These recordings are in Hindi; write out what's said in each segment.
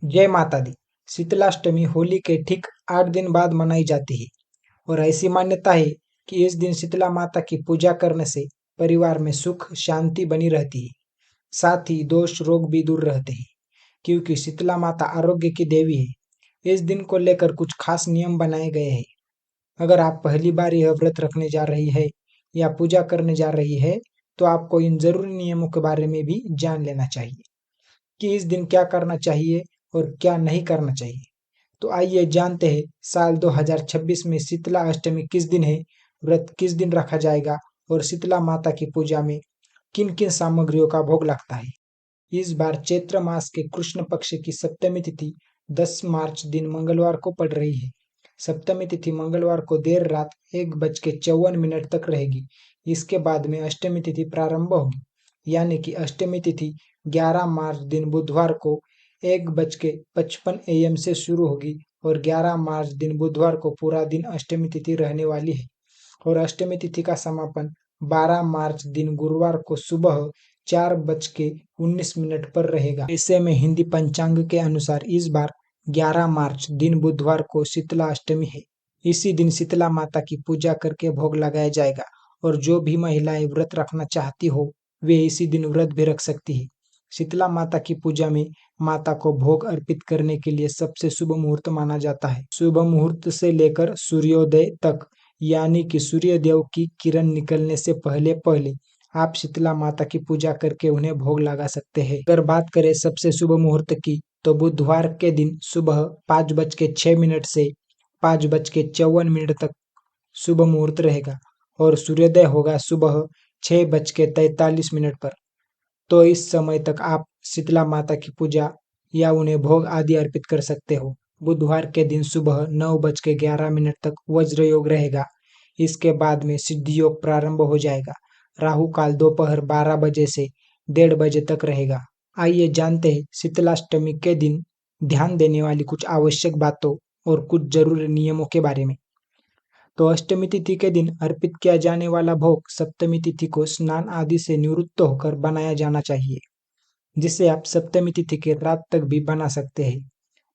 जय माता दी। शीतलाष्टमी होली के ठीक 8 दिन बाद मनाई जाती है और ऐसी मान्यता है कि इस दिन शीतला माता की पूजा करने से परिवार में सुख शांति बनी रहती है। साथ ही दोष रोग भी दूर रहते हैं क्योंकि शीतला माता आरोग्य की देवी है। इस दिन को लेकर कुछ खास नियम बनाए गए हैं। अगर आप पहली बार यह व्रत रखने जा रही है या पूजा करने जा रही है तो आपको इन जरूरी नियमों के बारे में भी जान लेना चाहिए कि इस दिन क्या करना चाहिए और क्या नहीं करना चाहिए। तो आइए जानते हैं साल 2026 में शीतला अष्टमी किस दिन है, व्रत किस दिन रखा जाएगा और शीतला माता की पूजा में किन किन सामग्रियों का भोग लगता है। इस बार चैत्र मास के कृष्ण पक्ष की सप्तमी तिथि 10 मार्च दिन मंगलवार को पड़ रही है। सप्तमी तिथि मंगलवार को देर रात 1:54 तक रहेगी। इसके बाद में अष्टमी तिथि प्रारंभ होगी, यानी कि अष्टमी तिथि 11 मार्च दिन बुधवार को 1:55 AM से शुरू होगी और 11 मार्च दिन बुधवार को पूरा दिन अष्टमी तिथि रहने वाली है और अष्टमी तिथि का समापन 12 मार्च दिन गुरुवार को सुबह 4:19 पर रहेगा। ऐसे में हिंदी पंचांग के अनुसार इस बार 11 मार्च दिन बुधवार को शीतला अष्टमी है। इसी दिन शीतला माता की पूजा करके भोग लगाया जाएगा और जो भी महिलाएं व्रत रखना चाहती हो वे इसी दिन व्रत भी रख सकती है। शीतला माता की पूजा में माता को भोग अर्पित करने के लिए सबसे शुभ मुहूर्त माना जाता है। शुभ मुहूर्त से लेकर सूर्योदय तक, यानी कि सूर्यदेव की किरण निकलने से पहले पहले आप शीतला माता की पूजा करके उन्हें भोग लगा सकते हैं। अगर बात करें सबसे शुभ मुहूर्त की तो बुधवार के दिन सुबह 5:06 से 5:54 तक शुभ मुहूर्त रहेगा और सूर्योदय होगा सुबह 6:43 पर। तो इस समय तक आप शीतला माता की पूजा या उन्हें भोग आदि अर्पित कर सकते हो। बुधवार के दिन सुबह 9:11 तक वज्र योग रहेगा। इसके बाद में सिद्धि योग प्रारंभ हो जाएगा। राहु काल दोपहर 12 बजे से 1:30 बजे तक रहेगा। आइए जानते हैं शीतलाष्टमी के दिन ध्यान देने वाली कुछ आवश्यक बातों और कुछ जरूरी नियमों के बारे में। तो अष्टमी तिथि के दिन अर्पित किया जाने वाला भोग सप्तमी तिथि को स्नान आदि से निवृत्त होकर बनाया जाना चाहिए, जिसे आप सप्तमी तिथि की रात तक भी बना सकते हैं।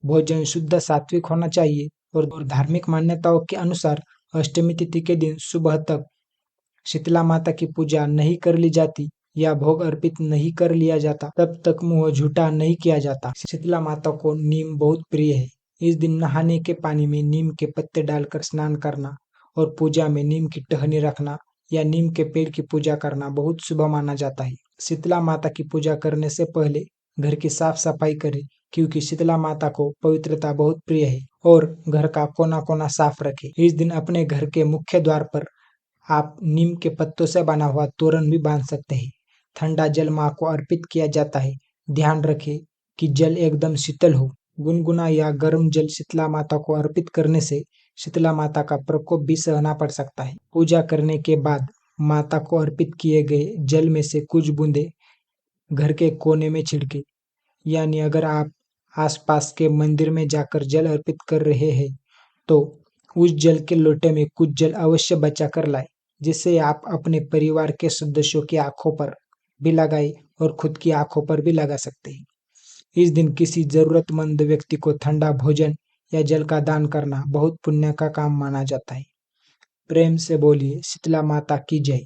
भोजन शुद्ध सात्विक होना चाहिए और धार्मिक मान्यताओं के अनुसार अष्टमी तिथि के दिन सुबह तक शीतला माता की पूजा नहीं कर ली जाती या भोग अर्पित नहीं कर लिया जाता, तब तक मुंह झूठा नहीं किया जाता। शीतला माता को नीम बहुत प्रिय है। इस दिन नहाने के पानी में नीम के पत्ते डालकर स्नान करना और पूजा में नीम की टहनी रखना या नीम के पेड़ की पूजा करना बहुत शुभ माना जाता है। शीतला माता की पूजा करने से पहले घर की साफ सफाई करें क्योंकि शीतला माता को पवित्रता बहुत प्रिय है और घर का कोना कोना साफ रखें। इस दिन अपने घर के मुख्य द्वार पर आप नीम के पत्तों से बना हुआ तोरण भी बांध सकते हैं। ठंडा जल माँ को अर्पित किया जाता है। ध्यान रखें कि जल एकदम शीतल हो। गुनगुना या गर्म जल शीतला माता को अर्पित करने से शीतला माता का प्रकोप भी सहना पड़ सकता है। पूजा करने के बाद माता को अर्पित किए गए जल में से कुछ बूंदे घर के कोने में छिड़के, यानी अगर आप आसपास के मंदिर में जाकर जल अर्पित कर रहे हैं तो उस जल के लोटे में कुछ जल अवश्य बचा कर लाए, जिससे आप अपने परिवार के सदस्यों की आंखों पर भी लगाए और खुद की आंखों पर भी लगा सकते हैं। इस दिन किसी जरूरतमंद व्यक्ति को ठंडा भोजन या जल का दान करना बहुत पुण्य का काम माना जाता है। प्रेम से बोलिए शीतला माता की जय।